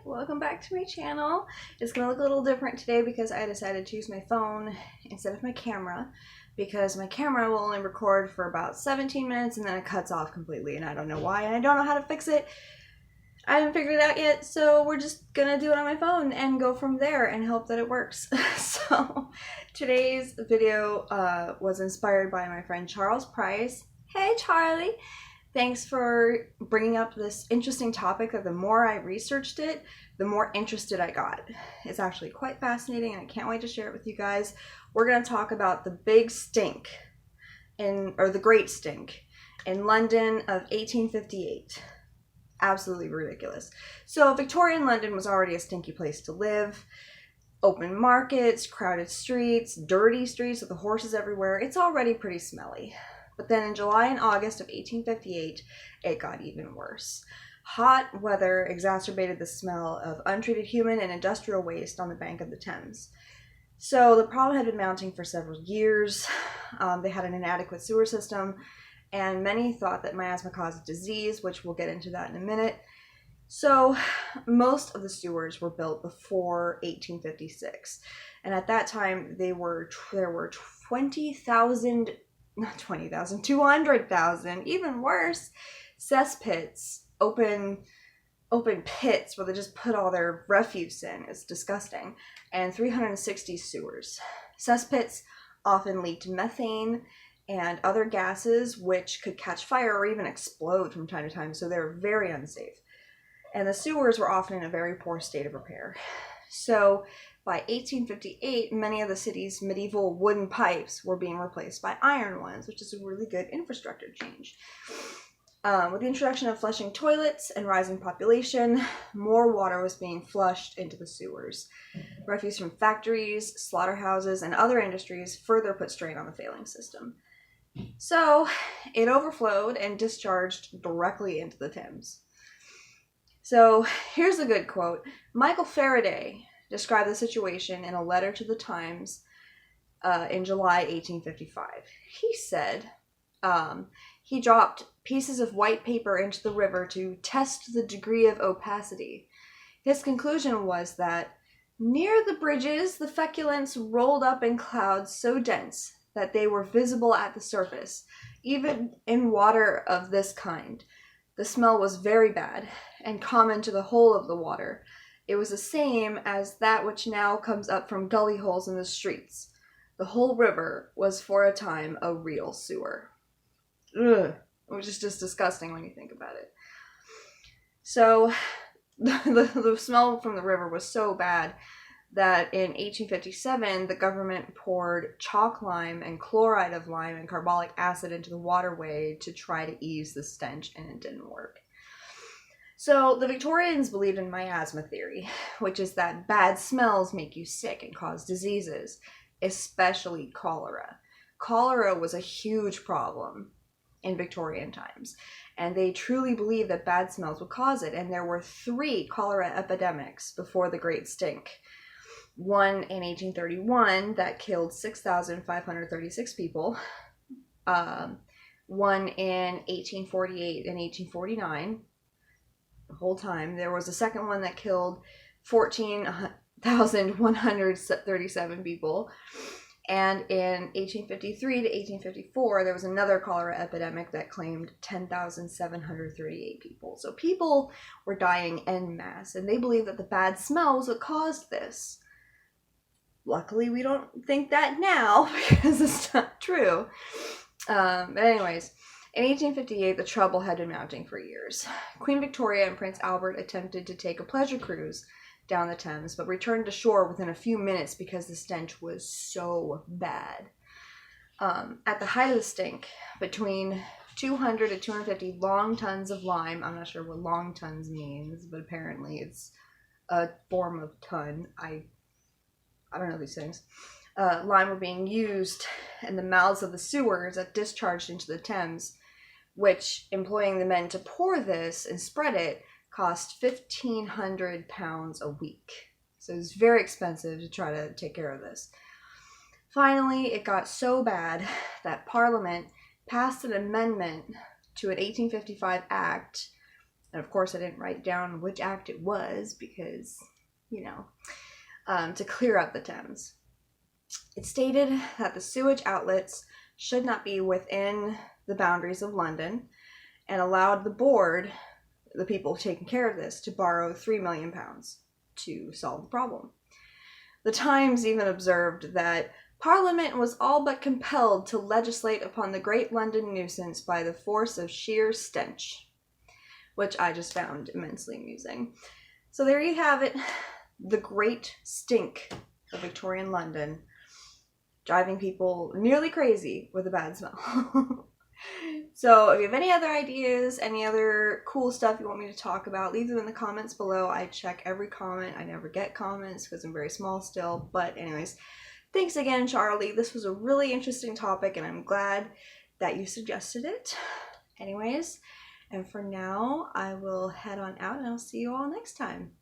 welcome back to my channel. It's gonna look a little different today because I decided to use my phone instead of my camera, because my camera will only record for about 17 minutes and then it cuts off completely, and I don't know why, and I don't know how to fix it. I haven't figured it out yet, so we're just gonna do it on my phone and go from there and hope that it works. So today's video was inspired by my friend Charles Price. Hey Charlie! Thanks for bringing up this interesting topic that the more I researched it, the more interested I got. It's actually quite fascinating and I can't wait to share it with you guys. We're going to talk about the big stink, or the great stink, in London of 1858. Absolutely ridiculous. So Victorian London was already a stinky place to live. Open markets, crowded streets, dirty streets with the horses everywhere. It's already pretty smelly. But then in July and August of 1858, it got even worse. Hot weather exacerbated the smell of untreated human and industrial waste on the bank of the Thames. So the problem had been mounting for several years. They had an inadequate sewer system, and many thought that miasma caused disease, which we'll get into that in a minute. So most of the sewers were built before 1856, and at that time there were 20,000, not 20,000, 200,000, even worse, cesspits, open pits where they just put all their refuse in. It's disgusting. And 360 sewers. Cesspits often leaked methane and other gases which could catch fire or even explode from time to time, so they were very unsafe. And the sewers were often in a very poor state of repair. So by 1858, many of the city's medieval wooden pipes were being replaced by iron ones, which is a really good infrastructure change. With the introduction of flushing toilets and rising population, more water was being flushed into the sewers. Refuse from factories, slaughterhouses, and other industries further put strain on the failing system. So it overflowed and discharged directly into the Thames. So here's a good quote. Michael Faraday described the situation in a letter to the Times in July 1855. He said he dropped pieces of white paper into the river to test the degree of opacity. His conclusion was that near the bridges, the feculence rolled up in clouds so dense that they were visible at the surface, even in water of this kind. The smell was very bad and common to the whole of the water. It was the same as that which now comes up from gully holes in the streets. The whole river was for a time a real sewer. Ugh, which is just disgusting when you think about it. So the smell from the river was so bad that in 1857 the government poured chalk lime and chloride of lime and carbolic acid into the waterway to try to ease the stench, and it didn't work. So the Victorians believed in miasma theory, which is that bad smells make you sick and cause diseases, especially cholera. Cholera was a huge problem in Victorian times, and they truly believed that bad smells would cause it, and there were 3 cholera epidemics before the Great Stink. One in 1831 that killed 6,536 people, one in 1848 and 1849, the whole time. There was a second one that killed 14,137 people. And in 1853 to 1854, there was another cholera epidemic that claimed 10,738 people. So people were dying en masse, and they believed that the bad smell was what caused this. Luckily, we don't think that now because it's not true. But anyways, in 1858, the trouble had been mounting for years. Queen Victoria and Prince Albert attempted to take a pleasure cruise down the Thames, but returned to shore within a few minutes because the stench was so bad. At the height of the stink, between 200 to 250 long tons of lime, I'm not sure what long tons means, but apparently it's a form of ton. I don't know these things. Lime were being used in the mouths of the sewers that discharged into the Thames, which, employing the men to pour this and spread it, cost £1,500 a week. So it was very expensive to try to take care of this. Finally, it got so bad that Parliament passed an amendment to an 1855 act And of course I didn't write down which act it was because, you know, to clear up the Thames. It stated that the sewage outlets should not be within the boundaries of London and allowed the board, the people taking care of this, to borrow £3 million to solve the problem. The Times even observed that Parliament was all but compelled to legislate upon the Great London nuisance by the force of sheer stench, which I just found immensely amusing. So there you have it, the great stink of Victorian London, driving people nearly crazy with a bad smell. So if you have any other ideas, any other cool stuff you want me to talk about, leave them in the comments below. I check every comment. I never get comments because I'm very small still. But anyways, thanks again, Charlie. This was a really interesting topic, and I'm glad that you suggested it. Anyways, and for now, I will head on out, and I'll see you all next time.